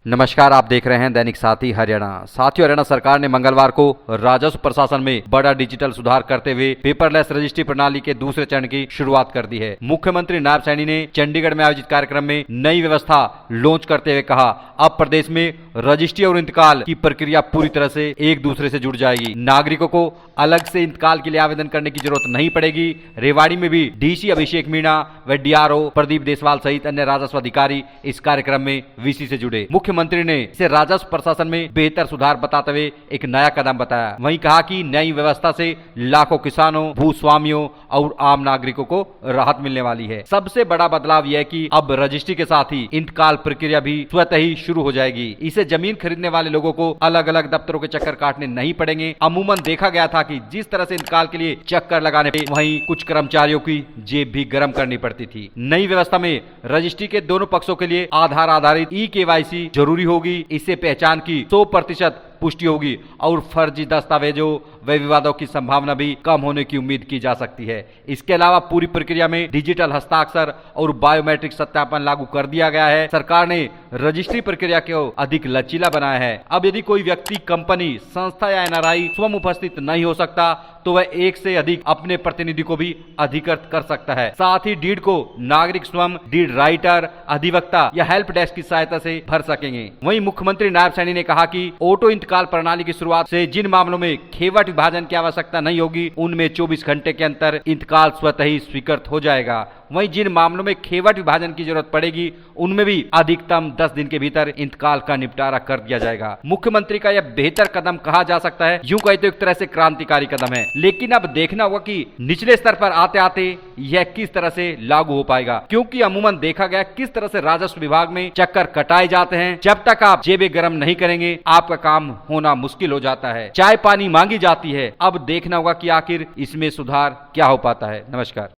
नमस्कार, आप देख रहे हैं दैनिक साथी हरियाणा। साथियों, हरियाणा सरकार ने मंगलवार को राजस्व प्रशासन में बड़ा डिजिटल सुधार करते हुए पेपरलेस रजिस्ट्री प्रणाली के दूसरे चरण की शुरुआत कर दी है। मुख्यमंत्री नायब सैनी ने चंडीगढ़ में आयोजित कार्यक्रम में नई व्यवस्था लॉन्च करते हुए कहा, अब प्रदेश में रजिस्ट्री और इंतकाल की प्रक्रिया पूरी तरह से एक दूसरे से जुड़ जाएगी। नागरिकों को अलग से इंतकाल के लिए आवेदन करने की जरूरत नहीं पड़ेगी। रेवाड़ी में भी डीसी अभिषेक मीणा व डीआरओ प्रदीप देसवाल सहित अन्य राजस्व अधिकारी इस कार्यक्रम में वीसी से जुड़े। मुख्यमंत्री ने इसे राजस्व प्रशासन में बेहतर सुधार बताते हुए एक नया कदम बताया। वहीं कहा कि नई व्यवस्था से लाखों किसानों, भूस्वामियों और आम नागरिकों को राहत मिलने वाली है। सबसे बड़ा बदलाव यह है कि अब रजिस्ट्री के साथ ही इंतकाल प्रक्रिया भी स्वतः ही शुरू हो जाएगी। इसे जमीन खरीदने वाले लोगों को अलग अलग दफ्तरों के चक्कर काटने नहीं पड़ेंगे। अमूमन देखा गया था कि जिस तरह से इंतकाल के लिए चक्कर लगाने पे वहीं कुछ कर्मचारियों की जेब भी गर्म करनी पड़ती थी। नई व्यवस्था में रजिस्ट्री के दोनों पक्षों के लिए आधार आधारित ई-केवाईसी जरूरी होगी। इससे पहचान की 100% पुष्टि होगी और फर्जी दस्तावेजों व विवादों की संभावना भी कम होने की उम्मीद की जा सकती है। इसके अलावा पूरी प्रक्रिया में डिजिटल हस्ताक्षर और बायोमेट्रिक सत्यापन लागू कर दिया गया है। सरकार ने रजिस्ट्री प्रक्रिया को अधिक लचीला बनाया है। अब यदि कोई व्यक्ति, कंपनी, संस्था या एनआरआई स्वयं उपस्थित नहीं हो सकता तो वह एक से अधिक अपने प्रतिनिधि को भी अधिकृत कर सकता है। साथ ही डीड को नागरिक स्वयं डीड राइटर, अधिवक्ता या हेल्प डेस्क की सहायता से भर सकेंगे। वहीं मुख्यमंत्री नायब सैनी ने कहा कि ऑटो इंतकाल प्रणाली की शुरुआत से जिन मामलों में खेवट विभाजन की आवश्यकता नहीं होगी, उनमें 24 घंटे के अंतर इंतकाल स्वतः ही स्वीकृत हो जाएगा। वहीं जिन मामलों में खेवट विभाजन की जरूरत पड़ेगी, उनमें भी अधिकतम 10 दिन के भीतर इंतकाल का निपटारा कर दिया जाएगा। मुख्यमंत्री का यह बेहतर कदम कहा जा सकता है। यूं कहे तो एक तरह से क्रांतिकारी कदम है, लेकिन अब देखना होगा कि निचले स्तर पर आते आते यह किस तरह से लागू हो पाएगा, क्योंकि अमूमन देखा गया किस तरह से राजस्व विभाग में चक्कर कटाए जाते हैं। जब तक आप जेबें गर्म नहीं करेंगे, आपका काम होना मुश्किल हो जाता है। चाय पानी मांगी जाती है। अब देखना होगा कि आखिर इसमें सुधार क्या हो पाता है। नमस्कार।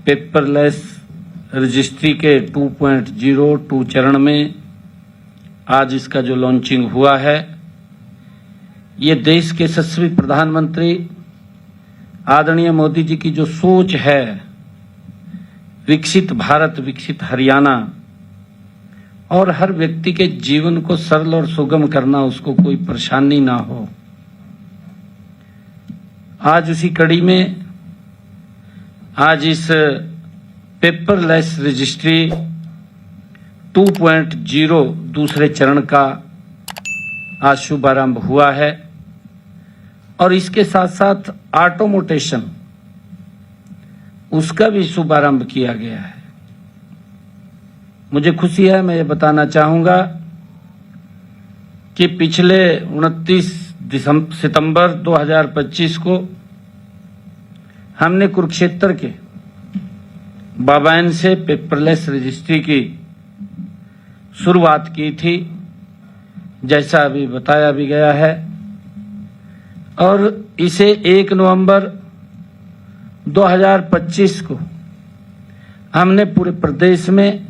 पेपरलेस रजिस्ट्री के 2.02 चरण में आज इसका जो लॉन्चिंग हुआ है, ये देश के यशस्वी प्रधानमंत्री आदरणीय मोदी जी की जो सोच है, विकसित भारत, विकसित हरियाणा, और हर व्यक्ति के जीवन को सरल और सुगम करना, उसको कोई परेशानी ना हो। आज उसी कड़ी में आज इस पेपरलेस रजिस्ट्री 2.0 दूसरे चरण का आज शुभारंभ हुआ है और इसके साथ साथ ऑटोमेशन उसका भी शुभारंभ किया गया है। मुझे खुशी है, मैं ये बताना चाहूंगा कि पिछले 29 सितंबर 2025 को हमने कुरुक्षेत्र के बाबायन से पेपरलेस रजिस्ट्री की शुरुआत की थी, जैसा अभी बताया भी गया है, और इसे 1 नवंबर 2025 को हमने पूरे प्रदेश में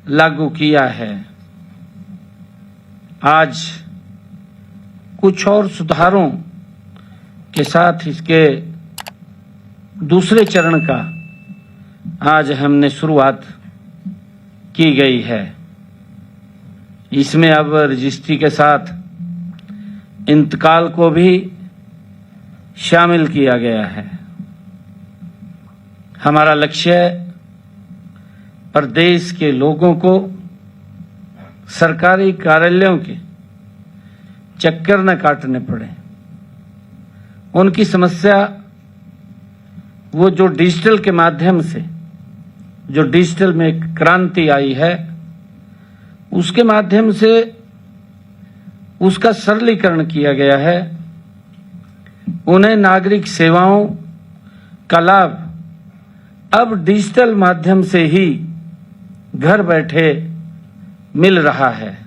लागू किया है। आज कुछ और सुधारों के साथ इसके दूसरे चरण का आज हमने शुरुआत की गई है। इसमें अब रजिस्ट्री के साथ इंतकाल को भी शामिल किया गया है। हमारा लक्ष्य प्रदेश के लोगों को सरकारी कार्यालयों के चक्कर न काटने पड़े। उनकी समस्या वो जो डिजिटल के माध्यम से, जो डिजिटल में एक क्रांति आई है, उसके माध्यम से उसका सरलीकरण किया गया है। उन्हें नागरिक सेवाओं का लाभ अब डिजिटल माध्यम से ही घर बैठे मिल रहा है।